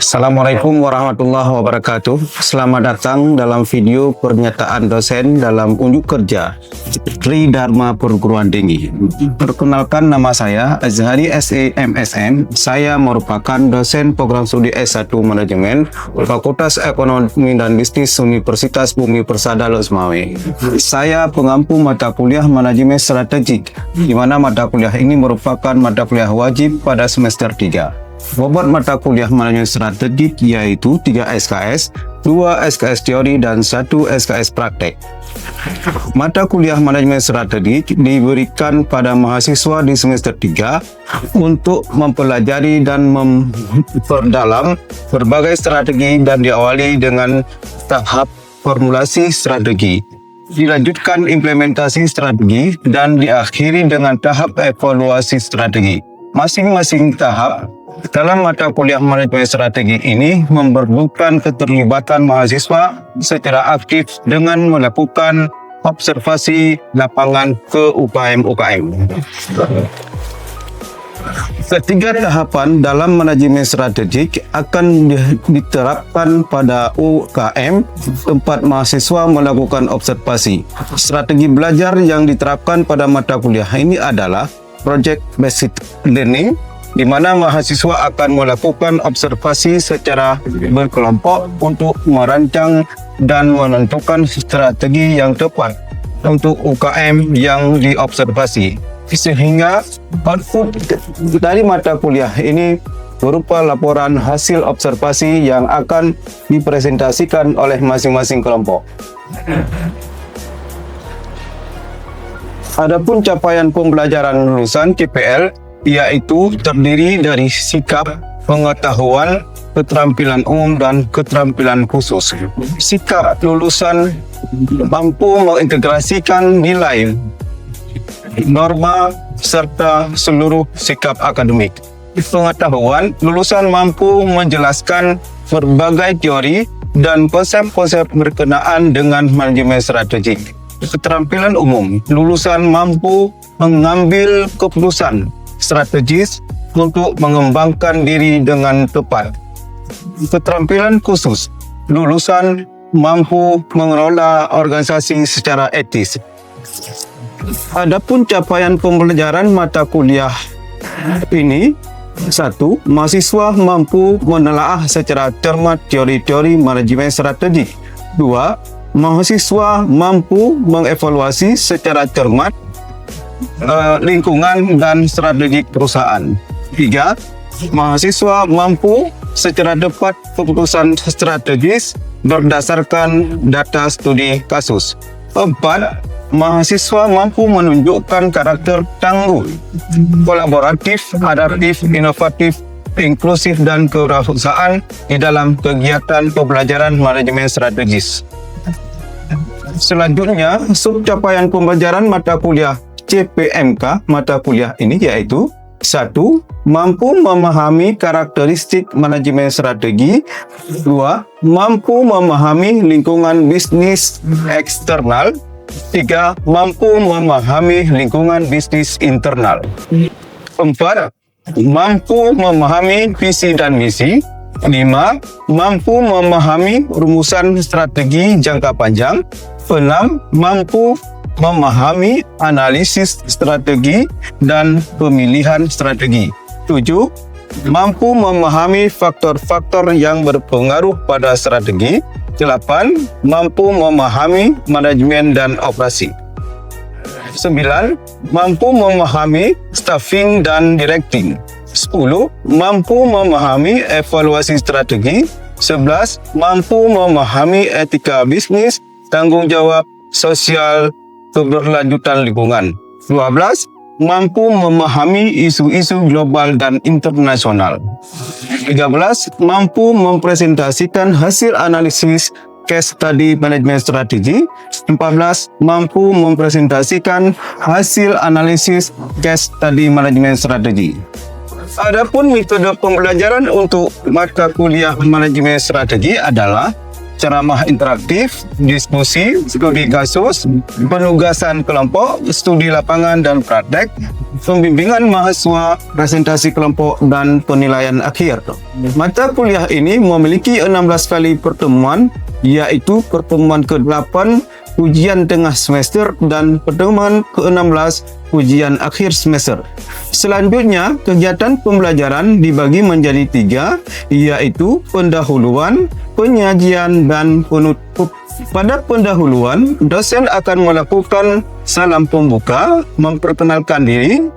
Assalamualaikum warahmatullahi wabarakatuh. Selamat datang dalam video pernyataan dosen dalam unjuk kerja Tri Dharma Perguruan Tinggi. Perkenalkan, nama saya Azhari SE MSN. Saya merupakan dosen program studi S1 Manajemen Fakultas Ekonomi dan Bisnis Universitas Bumi Persada Losmawe. Saya pengampu mata kuliah Manajemen Strategik, di mana mata kuliah ini merupakan mata kuliah wajib pada semester 3. Bobot mata kuliah manajemen strategik yaitu 3 SKS, 2 SKS teori, dan 1 SKS praktek. Mata kuliah manajemen strategik diberikan pada mahasiswa di semester 3 untuk mempelajari dan memperdalam berbagai strategi dan diawali dengan tahap formulasi strategi, dilanjutkan implementasi strategi, dan diakhiri dengan tahap evaluasi strategi. Masing-masing tahap dalam mata kuliah manajemen strategi ini memerlukan keterlibatan mahasiswa secara aktif dengan melakukan observasi lapangan ke UKM-UKM. Ketiga tahapan dalam manajemen strategik akan diterapkan pada UKM tempat mahasiswa melakukan observasi. Strategi belajar yang diterapkan pada mata kuliah ini adalah Project Based Learning, di mana mahasiswa akan melakukan observasi secara berkelompok untuk merancang dan menentukan strategi yang tepat untuk UKM yang diobservasi. Sehingga output dari mata kuliah ini berupa laporan hasil observasi yang akan dipresentasikan oleh masing-masing kelompok. Adapun capaian pembelajaran lulusan CPL yaitu terdiri dari sikap, pengetahuan, keterampilan umum, dan keterampilan khusus. Sikap lulusan mampu mengintegrasikan nilai, norma, serta seluruh sikap akademik. Pengetahuan, lulusan mampu menjelaskan berbagai teori dan konsep-konsep berkenaan dengan manajemen strategik. Keterampilan umum, lulusan mampu mengambil keputusan strategis untuk mengembangkan diri dengan tepat. Keterampilan khusus, lulusan mampu mengelola organisasi secara etis. Adapun capaian pembelajaran mata kuliah ini: 1. Mahasiswa mampu menelaah secara cermat teori-teori manajemen strategik. 2. Mahasiswa mampu mengevaluasi secara cermat lingkungan dan strategi perusahaan. 3. Mahasiswa mampu secara tepat keputusan strategis berdasarkan data studi kasus. 4. Mahasiswa mampu menunjukkan karakter tangguh, kolaboratif, adaptif, inovatif, inklusif, dan kewirausahaan di dalam kegiatan pembelajaran manajemen strategis. Selanjutnya, subcapaian pembelajaran mata kuliah CPMK mata kuliah ini yaitu: 1. Mampu memahami karakteristik manajemen strategi. 2. Mampu memahami lingkungan bisnis eksternal. 3. Mampu memahami lingkungan bisnis internal. 4. Mampu memahami visi dan misi. 5. Mampu memahami rumusan strategi jangka panjang. 6. Mampu memahami analisis strategi dan pemilihan strategi. 7. Mampu memahami faktor-faktor yang berpengaruh pada strategi. 8. Mampu memahami manajemen dan operasi. 9. Mampu memahami staffing dan directing. 10. Mampu memahami evaluasi strategi. 11. Mampu memahami etika bisnis, tanggung jawab sosial, keberlanjutan lingkungan. 12. Mampu memahami isu-isu global dan internasional. 13. Mampu mempresentasikan hasil analisis case study manajemen strategi. 14. Mampu mempresentasikan hasil analisis case study manajemen strategi. Adapun metode pembelajaran untuk mata kuliah manajemen strategi adalah: ceramah interaktif, diskusi, studi kasus, penugasan kelompok, studi lapangan dan praktek, pembimbingan mahasiswa, presentasi kelompok, dan penilaian akhir. Mata kuliah ini memiliki 16 kali pertemuan, yaitu pertemuan ke-8 ujian tengah semester dan pertemuan ke-16 ujian akhir semester. Selanjutnya, kegiatan pembelajaran dibagi menjadi 3, yaitu pendahuluan, penyajian, dan penutup. Pada pendahuluan, dosen akan melakukan salam pembuka, memperkenalkan diri,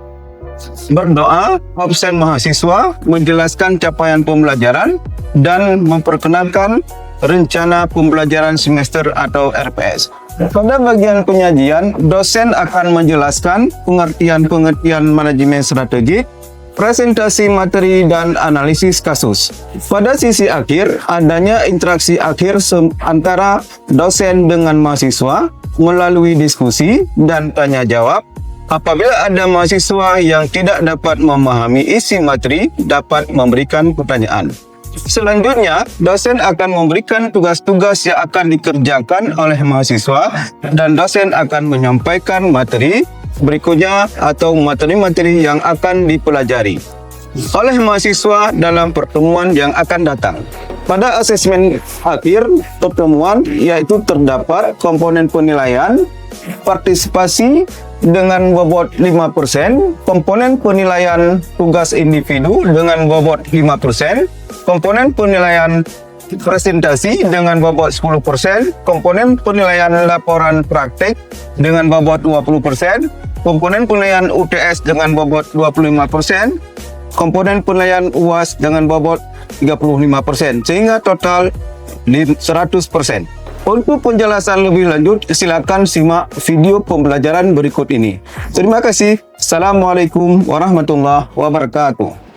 berdoa, absen mahasiswa, menjelaskan capaian pembelajaran, dan memperkenalkan rencana pembelajaran semester atau RPS. Pada bagian penyajian, dosen akan menjelaskan pengertian-pengertian manajemen strategik, presentasi materi, dan analisis kasus. Pada sisi akhir, adanya interaksi akhir antara dosen dengan mahasiswa melalui diskusi dan tanya jawab. Apabila ada mahasiswa yang tidak dapat memahami isi materi, dapat memberikan pertanyaan. Selanjutnya, dosen akan memberikan tugas-tugas yang akan dikerjakan oleh mahasiswa dan dosen akan menyampaikan materi berikutnya atau materi-materi yang akan dipelajari oleh mahasiswa dalam pertemuan yang akan datang. Pada asesmen akhir pertemuan, yaitu terdapat komponen penilaian, partisipasi dengan bobot 5%, komponen penilaian tugas individu dengan bobot 5%, komponen penilaian presentasi dengan bobot 10%, komponen penilaian laporan praktik dengan bobot 20%, komponen penilaian UTS dengan bobot 25%, komponen penilaian UAS dengan bobot 35%, sehingga total 100%. Untuk penjelasan lebih lanjut, silakan simak video pembelajaran berikut ini. Terima kasih. Assalamualaikum warahmatullahi wabarakatuh.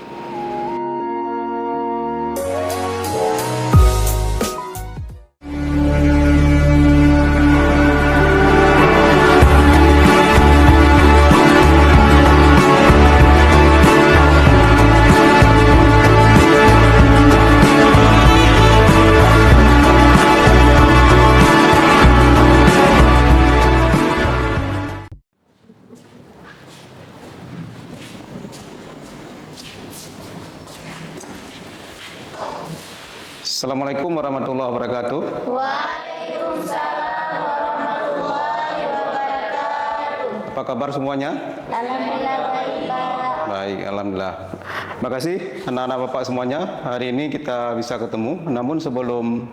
Assalamualaikum warahmatullahi wabarakatuh. Waalaikumsalam warahmatullahi wabarakatuh. Apa kabar semuanya? Alhamdulillah baik, Pak. Baik, alhamdulillah. Terima kasih anak-anak Bapak semuanya. Hari ini kita bisa ketemu. Namun sebelum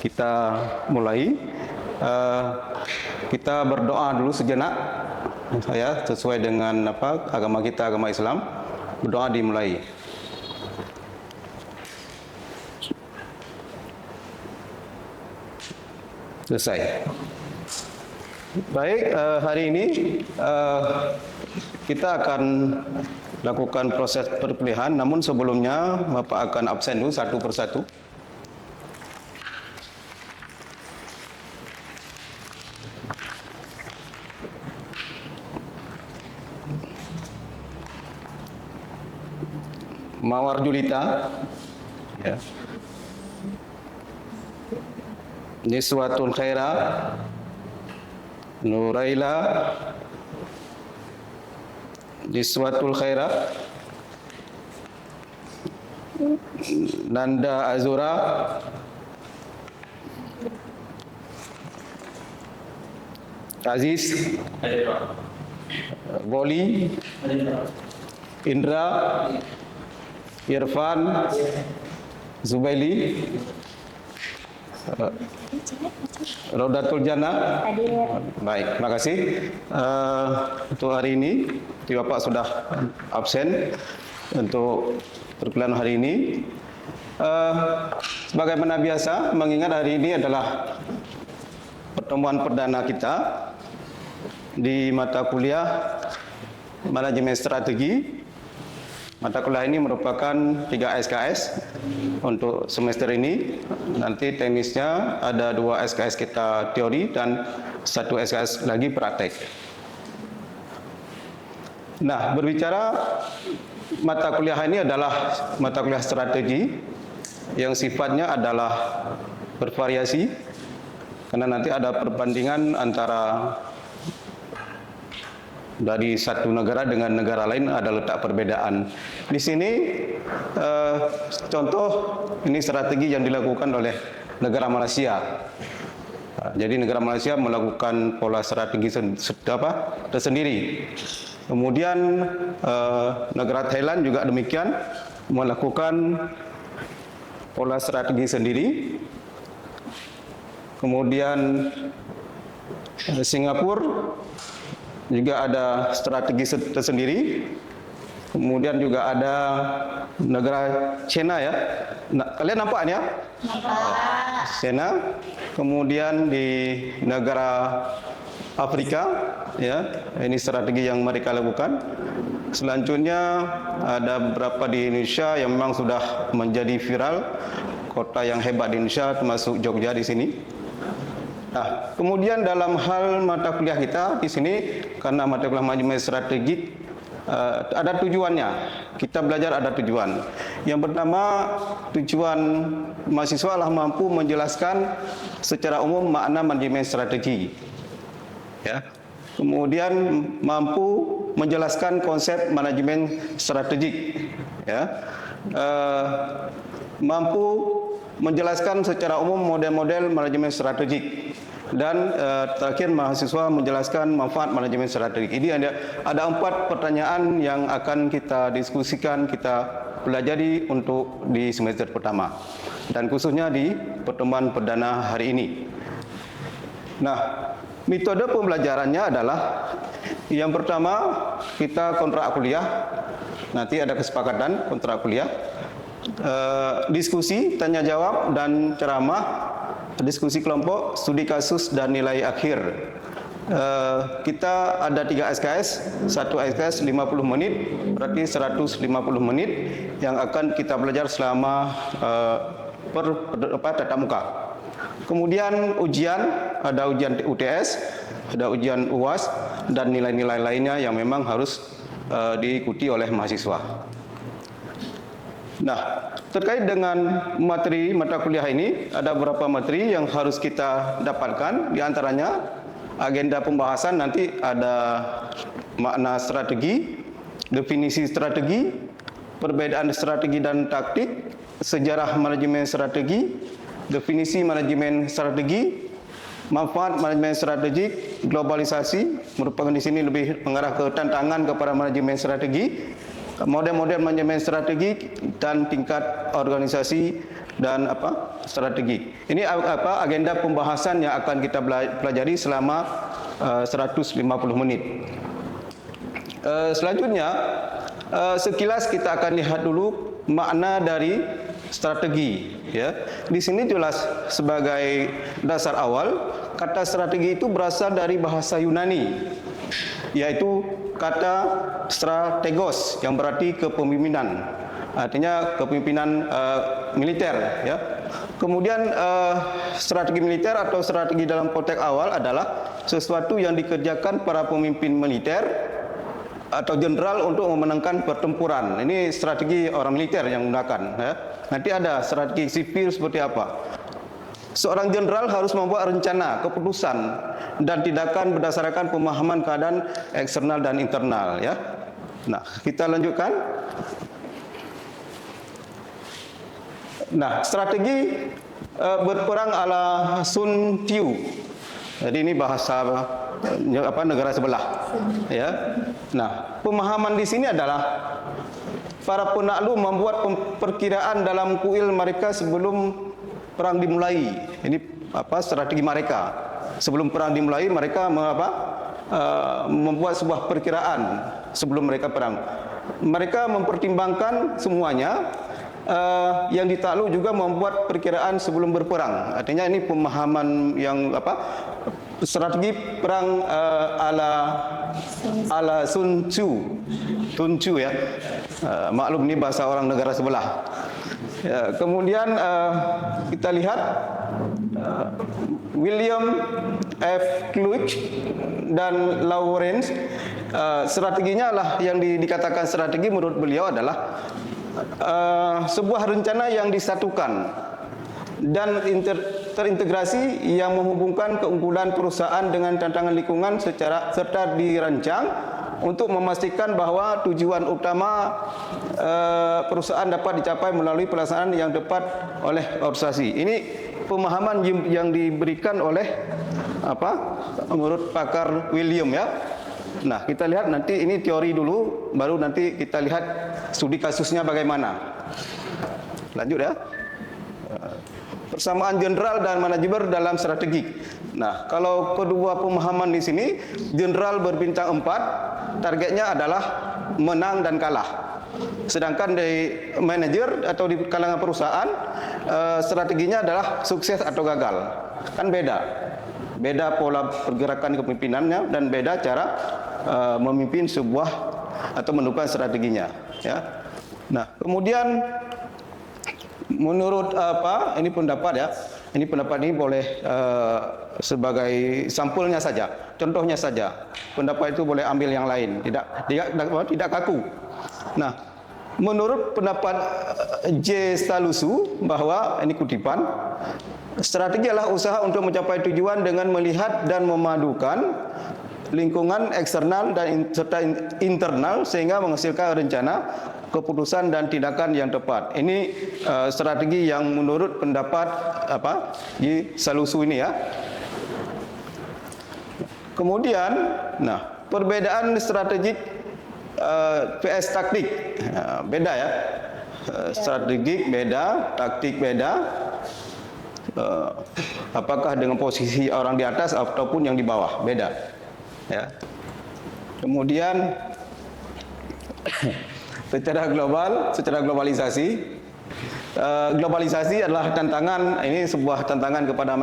kita mulai, kita berdoa dulu sejenak. Saya sesuai dengan agama kita, agama Islam. Berdoa dimulai. Selesai. Baik, hari ini kita akan lakukan proses perpilihan. Namun sebelumnya Bapak akan absen dulu satu persatu. Mawar Julita, ya. Niswatul Khaira, Nuraila, Niswatul Khaira, Nanda Azura, Aziz, Goli, Indra, Irfan, Zubaili, Raudatul Jannah. Baik, terima kasih. Untuk hari ini, Bapak sudah absen untuk perkuliahan hari ini. Sebagaimana biasa, mengingat hari ini adalah pertemuan perdana kita di mata kuliah Manajemen Strategi. Mata kuliah ini merupakan 3 SKS untuk semester ini. Nanti teknisnya ada 2 SKS kita teori dan 1 SKS lagi praktek. Nah, berbicara mata kuliah ini adalah mata kuliah strategi yang sifatnya adalah bervariasi karena nanti ada perbandingan antara dari satu negara dengan negara lain, ada letak perbedaan. Di sini contoh ini strategi yang dilakukan oleh negara Malaysia. Jadi negara Malaysia melakukan pola strategi tersendiri. Kemudian negara Thailand juga demikian melakukan pola strategi sendiri. Kemudian Singapura juga ada strategi tersendiri. Kemudian juga ada negara China ya. Nah, kalian nampak ya? China. Kemudian di negara Afrika ya, ini strategi yang mereka lakukan. Selanjutnya ada beberapa di Indonesia yang memang sudah menjadi viral, kota yang hebat di Indonesia termasuk Jogja di sini. Nah, kemudian dalam hal mata kuliah kita di sini, karena mata kuliah manajemen strategik ada tujuannya. Kita belajar ada tujuan. Yang pertama, tujuan mahasiswa adalah mampu menjelaskan secara umum makna manajemen strategi. Ya. Kemudian mampu menjelaskan konsep manajemen strategik. Ya. Mampu menjelaskan secara umum model-model manajemen strategik. Dan terakhir mahasiswa menjelaskan manfaat manajemen strategik. Ini ada 4 pertanyaan yang akan kita diskusikan, kita pelajari untuk di semester pertama dan khususnya di pertemuan perdana hari ini. Nah, metode pembelajarannya adalah yang pertama kita kontrak kuliah. Nanti ada kesepakatan kontrak kuliah, diskusi, tanya jawab dan ceramah, diskusi kelompok, studi kasus dan nilai akhir. Kita ada 3 SKS, 1 SKS 50 menit, berarti 150 menit yang akan kita belajar selama tatap muka. Kemudian ujian, ada ujian UTS, ada ujian UAS dan nilai-nilai lainnya yang memang harus diikuti oleh mahasiswa. Nah, terkait dengan materi mata kuliah ini, ada beberapa materi yang harus kita dapatkan. Di antaranya, agenda pembahasan nanti ada makna strategi, definisi strategi, perbedaan strategi dan taktik, sejarah manajemen strategi, definisi manajemen strategi, manfaat manajemen strategi, globalisasi, merupakan di sini lebih mengarah ke tantangan kepada manajemen strategi, model-model manajemen strategi dan tingkat organisasi dan strategi. Ini agenda pembahasan yang akan kita pelajari selama 150 menit. Selanjutnya sekilas kita akan lihat dulu makna dari strategi ya. Di sini jelas sebagai dasar awal, kata strategi itu berasal dari bahasa Yunani, yaitu kata strategos yang berarti kepemimpinan, artinya kepemimpinan militer ya. Kemudian strategi militer atau strategi dalam konteks awal adalah sesuatu yang dikerjakan para pemimpin militer atau jenderal untuk memenangkan pertempuran. Ini strategi orang militer yang menggunakan ya. Nanti ada strategi sipil seperti apa. Seorang jenderal harus membuat rencana, keputusan dan tindakan berdasarkan pemahaman keadaan eksternal dan internal ya. Nah, kita lanjutkan. Nah, strategi berperang ala Sun Tzu. Jadi ini bahasa negara sebelah ya. Nah, pemahaman di sini adalah para penakluk membuat perkiraan dalam kuil mereka sebelum perang dimulai. Ini strategi mereka. Sebelum perang dimulai, mereka membuat sebuah perkiraan sebelum mereka perang. Mereka mempertimbangkan semuanya. Yang ditakluk juga membuat perkiraan sebelum berperang. Artinya ini pemahaman yang strategi perang ala Sun Tzu ya. Maklum ini bahasa orang negara sebelah. Ya, kemudian kita lihat William F. Kluge dan Lawrence, strateginya lah yang dikatakan strategi menurut beliau adalah sebuah rencana yang disatukan dan terintegrasi yang menghubungkan keunggulan perusahaan dengan tantangan lingkungan serta dirancang untuk memastikan bahwa tujuan utama perusahaan dapat dicapai melalui pelaksanaan yang tepat oleh organisasi. Ini pemahaman yang diberikan oleh menurut pakar William ya. Nah, kita lihat nanti ini teori dulu, baru nanti kita lihat studi kasusnya bagaimana. Lanjut ya. Persamaan general dan manajemen dalam strategi. Nah, kalau kedua pemahaman di sini, general berbintang 4, targetnya adalah menang dan kalah. Sedangkan di manajer atau di kalangan perusahaan, strateginya adalah sukses atau gagal. Kan beda. Beda pola pergerakan kepemimpinannya dan beda cara memimpin sebuah atau menentukan strateginya. Ya. Nah, kemudian menurut ini pendapat ya, ini pendapat ini boleh sebagai sampulnya saja, contohnya saja. Pendapat itu boleh ambil yang lain, tidak kaku. Nah, menurut pendapat J. Salusu bahwa ini kutipan, strategi adalah usaha untuk mencapai tujuan dengan melihat dan memadukan lingkungan eksternal dan serta internal sehingga menghasilkan rencana, keputusan dan tindakan yang tepat. Ini strategi yang menurut pendapat di Salusu ini ya. Kemudian, nah, perbedaan strategik PS taktik beda ya. Strategik beda, taktik beda. Apakah dengan posisi orang di atas ataupun yang di bawah, beda. Ya. Kemudian secara globalisasi, globalisasi adalah tantangan. Ini sebuah tantangan kepada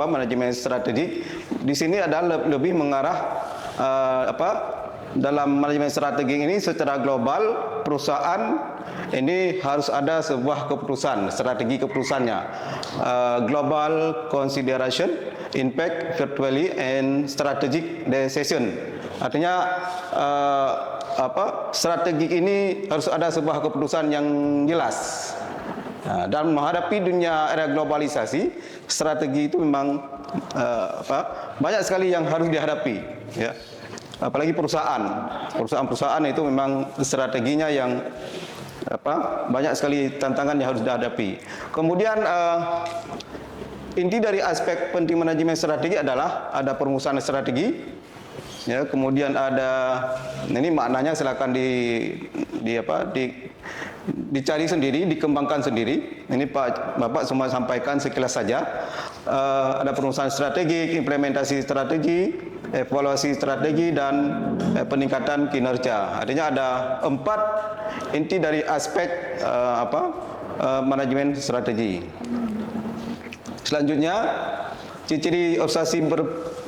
manajemen strategik. Di sini adalah lebih mengarah dalam manajemen strategi ini secara global perusahaan ini harus ada sebuah keputusan, strategi keputusannya, global consideration, impact, virtually, and strategic decision. Artinya strategi ini harus ada sebuah keputusan yang jelas. Nah, dalam menghadapi dunia era globalisasi, strategi itu memang banyak sekali yang harus dihadapi, ya. Apalagi perusahaan itu memang strateginya yang banyak sekali tantangan yang harus dihadapi. Kemudian inti dari aspek penting manajemen strategi adalah ada perumusan strategi, ya. Kemudian ada, ini maknanya silakan dicari sendiri, dikembangkan sendiri. Ini Bapak semua sampaikan sekilas saja. Ada perumusan strategi, implementasi strategi, evaluasi strategi, dan peningkatan kinerja. Artinya ada 4 inti dari aspek manajemen strategi. Selanjutnya, ciri-ciri organisasi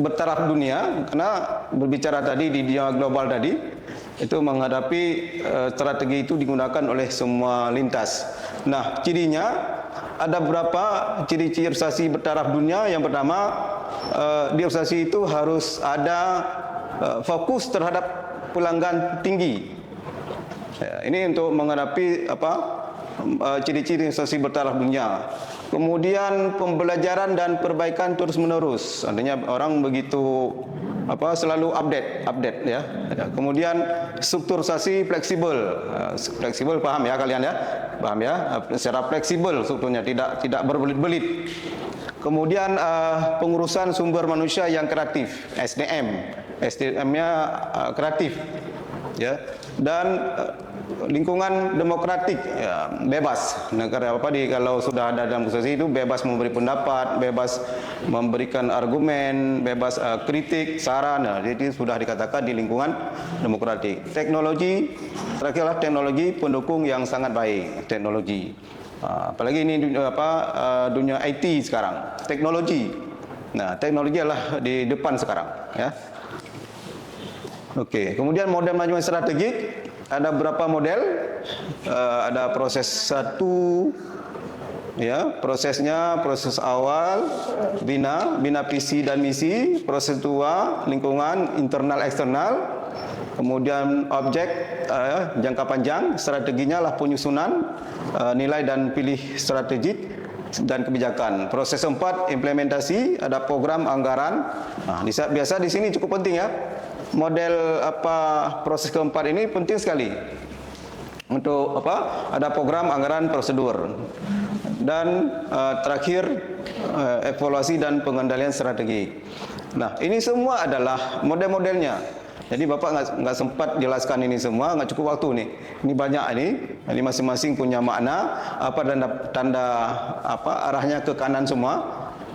bertaraf dunia, karena berbicara tadi di dunia global tadi, itu menghadapi strategi itu digunakan oleh semua lintas. Nah, cirinya ada beberapa ciri-ciri organisasi bertaraf dunia. Yang pertama, di organisasi itu harus ada fokus terhadap pelanggan tinggi. Ya, ini untuk menghadapi ciri-ciri organisasi bertaraf dunia. Kemudian pembelajaran dan perbaikan terus-menerus. Artinya orang begitu selalu update ya. Kemudian strukturasi fleksibel. Fleksibel paham ya kalian ya? Paham ya? Secara fleksibel strukturnya, tidak berbelit-belit. Kemudian pengurusan sumber manusia yang kreatif, SDM-nya kreatif, ya. Dan lingkungan demokratik, ya, bebas. Negara kalau sudah ada dalam organisasi itu bebas memberi pendapat, bebas memberikan argumen, bebas kritik, saran. Nah, jadi sudah dikatakan di lingkungan demokratik. Teknologi, terakhirlah teknologi pendukung yang sangat baik, teknologi. Apalagi ini dunia IT sekarang, teknologi. Nah, teknologi adalah di depan sekarang, ya. Oke, kemudian model manajemen strategik. Ada berapa model? Ada proses 1, ya, prosesnya proses awal, bina visi dan misi. Proses 2, lingkungan internal eksternal. Kemudian objek, jangka panjang, strateginya lah penyusunan, nilai dan pilih strategik. dan kebijakan. Proses 4 implementasi, ada program anggaran. Nah, biasa di sini cukup penting ya. Model proses keempat ini penting sekali. Untuk ada program anggaran prosedur. Dan terakhir evaluasi dan pengendalian strategi. Nah, ini semua adalah model-modelnya. Jadi Bapak nggak sempat jelaskan ini semua, nggak cukup waktu nih. Ini banyak ini masing-masing punya makna, tanda arahnya ke kanan semua,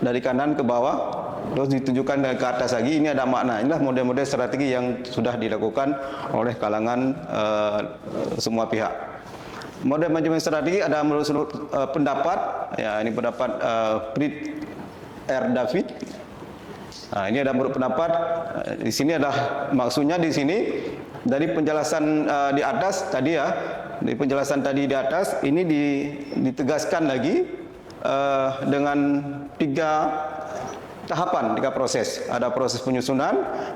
dari kanan ke bawah, terus ditunjukkan ke atas lagi. Ini ada makna. Inilah model-model strategi yang sudah dilakukan oleh kalangan semua pihak. Model manajemen strategi ada menurut pendapat, ya ini pendapat Fritz R. David. Nah, ini ada menurut pendapat. Di sini ada maksudnya di sini dari penjelasan di atas tadi ya, di penjelasan tadi di atas ini ditegaskan lagi dengan 3 tahapan, 3 proses. Ada proses penyusunan,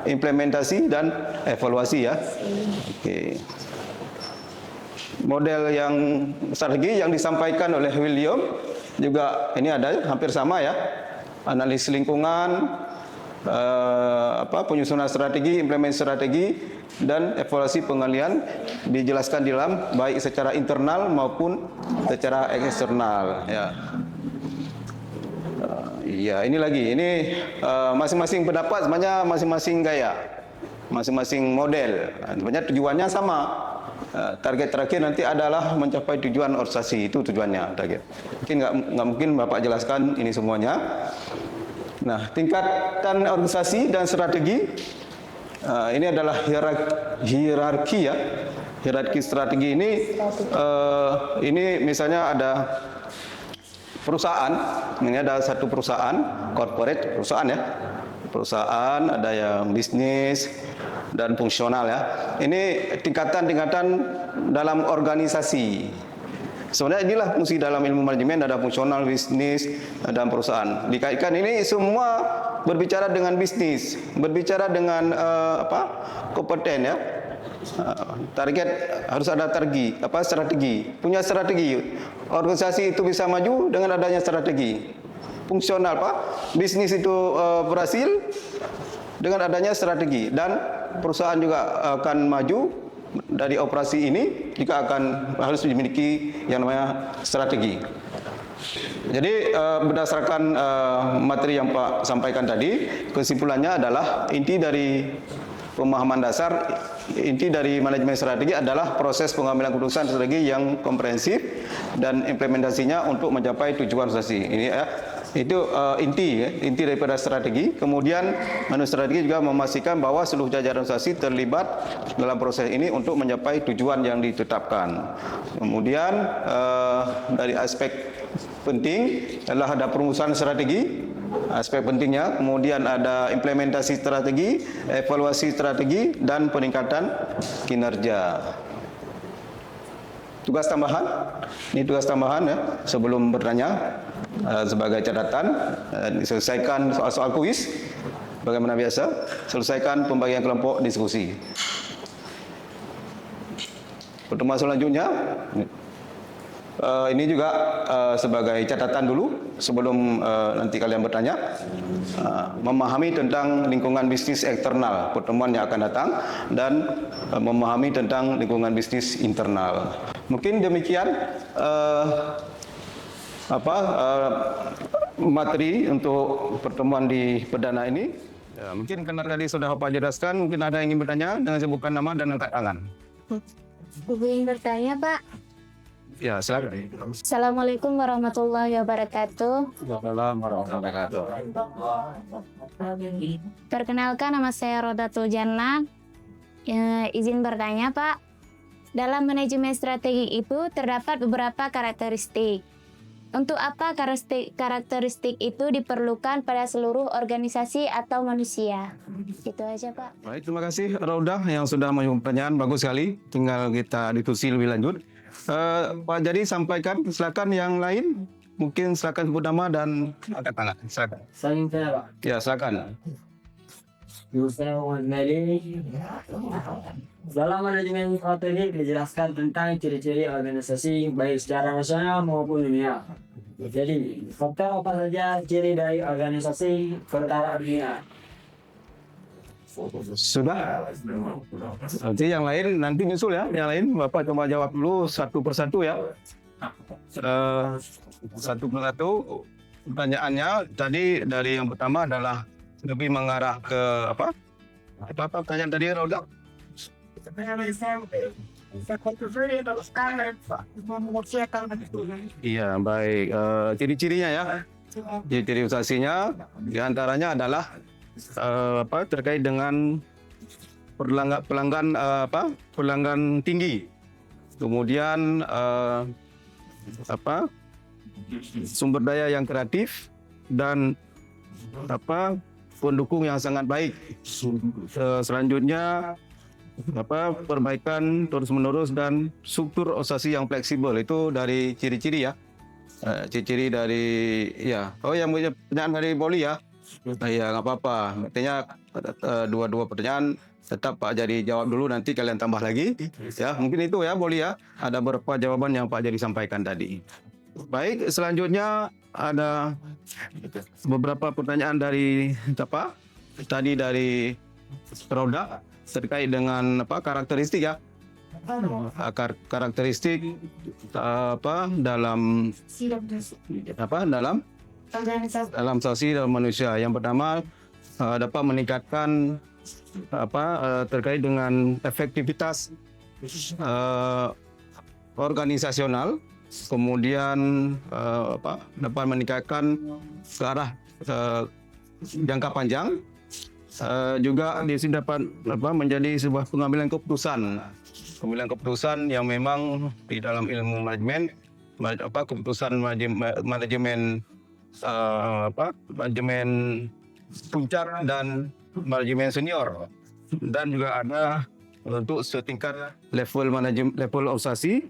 implementasi dan evaluasi ya. Oke. Model yang strategi yang disampaikan oleh William juga ini ada hampir sama ya. Analisis lingkungan, penyusunan strategi, implementasi strategi, dan evaluasi pengalihan dijelaskan di dalam baik secara internal maupun secara eksternal. Ya, iya ini lagi. Ini masing-masing pendapat sebenarnya masing-masing gaya, masing-masing model. Sebenarnya tujuannya sama. Target terakhir nanti adalah mencapai tujuan organisasi, itu tujuannya target. Mungkin nggak mungkin Bapak jelaskan ini semuanya. Nah, tingkatan organisasi dan strategi ini adalah hierarki ya. Hierarki strategi ini misalnya ada perusahaan, ini ada satu perusahaan, corporate perusahaan ya. Perusahaan, ada yang bisnis dan fungsional ya. Ini tingkatan-tingkatan dalam organisasi. Sebenarnya inilah fungsi dalam ilmu manajemen, ada fungsional, bisnis, dan perusahaan. Dikaitkan ini semua berbicara dengan bisnis, berbicara dengan kompeten ya. Target harus ada strategi. Punya strategi. Organisasi itu bisa maju dengan adanya strategi. Fungsional bisnis itu berhasil dengan adanya strategi, dan perusahaan juga akan maju dari operasi ini jika harus dimiliki yang namanya strategi. Jadi berdasarkan materi yang Pak sampaikan tadi, kesimpulannya adalah inti dari pemahaman dasar, inti dari manajemen strategi adalah proses pengambilan keputusan strategi yang komprehensif dan implementasinya untuk mencapai tujuan organisasi. Ini ya, itu inti daripada strategi. Kemudian manajemen strategi juga memastikan bahwa seluruh jajaran organisasi terlibat dalam proses ini untuk mencapai tujuan yang ditetapkan. Kemudian dari aspek penting adalah ada perumusan strategi, aspek pentingnya, kemudian ada implementasi strategi, evaluasi strategi, dan peningkatan kinerja. Tugas tambahan, ini tugas tambahan ya, sebelum bertanya sebagai catatan, diselesaikan soal-soal kuis, bagaimana biasa, selesaikan pembagian kelompok diskusi. Pertemuan selanjutnya, ini juga sebagai catatan dulu sebelum nanti kalian bertanya, memahami tentang lingkungan bisnis eksternal pertemuan yang akan datang, dan memahami tentang lingkungan bisnis internal. Mungkin demikian materi untuk pertemuan di perdana ini. Ya, mungkin karena tadi sudah Bapak jelaskan, mungkin ada yang ingin bertanya dengan sebutkan nama dan angkat tangan. Ingin bertanya, Pak. Ya, silakan. Assalamualaikum warahmatullahi wabarakatuh. Waalaikumsalam warahmatullahi wabarakatuh. Perkenalkan, nama saya Rodatul Jannah. Izin bertanya, Pak. Dalam manajemen strategi itu terdapat beberapa karakteristik. Untuk apa karakteristik itu diperlukan pada seluruh organisasi atau manusia? Itu aja, Pak. Baik, terima kasih Raudah yang sudah menjawab pertanyaan, bagus sekali. Tinggal kita diskusi lebih lanjut. Pak Jadi sampaikan, silakan yang lain. Mungkin silakan sebut nama dan angkat tangan. Silakan. Saya Pak. Ya, silakan. Yusuf Mali. Dalam manajemen strategi dijelaskan tentang ciri-ciri organisasi baik secara nasional maupun dunia. Jadi, fakta apa saja ciri dari organisasi perkara dunia? Sudah. Nanti yang lain nanti nyusul ya. Yang lain Bapak coba jawab dulu satu persatu ya. Satu persatu pertanyaannya tadi dari yang pertama adalah lebih mengarah ke apa? Apa pertanyaan tadi Roda? Iya baik. Ciri-cirinya ya. Ciri-ciri organisasinya diantaranya adalah apa terkait dengan pelanggan tinggi, kemudian apa sumber daya yang kreatif dan apa pendukung yang sangat baik. Selanjutnya apa perbaikan terus menerus dan struktur organisasi yang fleksibel itu dari ciri-ciri ya. Ciri-ciri dari ya. Oh yang punya pertanyaan dari Poli ya. Ya nggak apa-apa. Artinya dua-dua pertanyaan tetap Pak Jadi jawab dulu, nanti kalian tambah lagi. Ya mungkin itu ya Poli ya. Ada beberapa jawaban yang Pak Jadi sampaikan tadi. Baik, selanjutnya ada beberapa pertanyaan dari apa? Tadi dari Roda terkait dengan apa karakteristik ya. Karakteristik apa dalam sosial dalam manusia. Yang pertama dapat meningkatkan apa terkait dengan efektivitas organisasional, kemudian apa dapat meningkatkan ke arah jangka panjang, juga di sini dapat apa menjadi sebuah pengambilan keputusan yang memang di dalam ilmu manajemen apa keputusan manajemen manajemen puncak dan manajemen senior, dan juga ada untuk setingkat level organisasi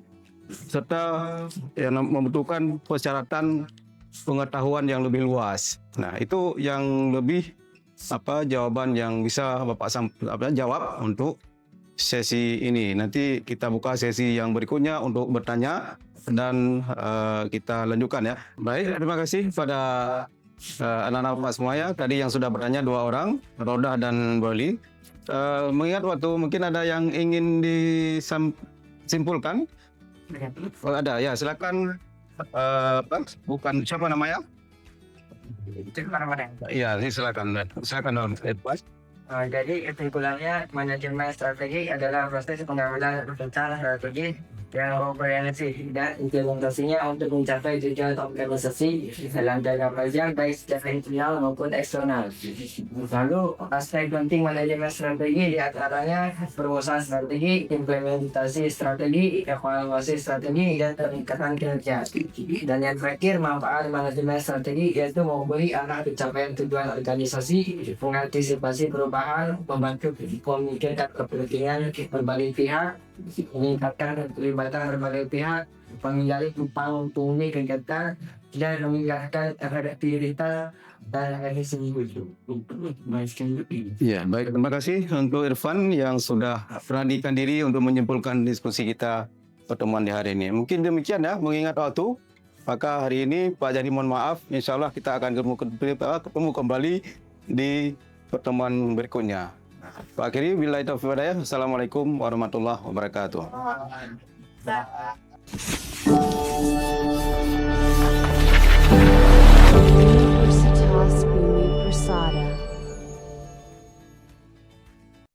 serta yang membutuhkan persyaratan pengetahuan yang lebih luas. Nah, itu yang lebih apa jawaban yang bisa Bapak jawab untuk sesi ini. Nanti kita buka sesi yang berikutnya untuk bertanya dan kita lanjutkan ya. Baik, terima kasih pada anak-anak Bapak semuanya. Tadi yang sudah bertanya 2 orang, Roda dan Boli. Mengingat waktu mungkin ada yang ingin disimpulkan. Oh, ada ya, silakan. Bukan siapa namanya? Iya, silakan. Silakan. Jadi kesimpulannya manajemen strategi adalah proses pengambilan rencana strategi yang komprehensif dan implementasinya untuk mencapai tujuan organisasi dalam jangka panjang baik secara internal maupun eksternal. Lalu aspek penting manajemen strategi diantaranya perumusan strategi, implementasi strategi, evaluasi strategi, dan peningkatan kinerja. Dan yang terakhir, manfaat manajemen strategi yaitu memberi arah pencapaian tujuan organisasi, mengantisipasi perubahan, membantu memikirkan kepentingan berbagai pihak, meningkatkan keterlibatan berbagai pihak, menghindari tumpang tindih kegiatan, dan meningkatkan efektivitas dan efisiensi. Ya, baik. Terima kasih untuk Irfan yang sudah beranikan diri untuk menyimpulkan diskusi kita pertemuan di hari ini. Mungkin demikian ya, mengingat waktu. Maka hari ini Pak Jadi mohon maaf, insya Allah kita akan ketemu kembali di pertemuan berikutnya. Pak Akhiri, billahi taufiq wal hidayah. Assalamualaikum warahmatullahi wabarakatuh.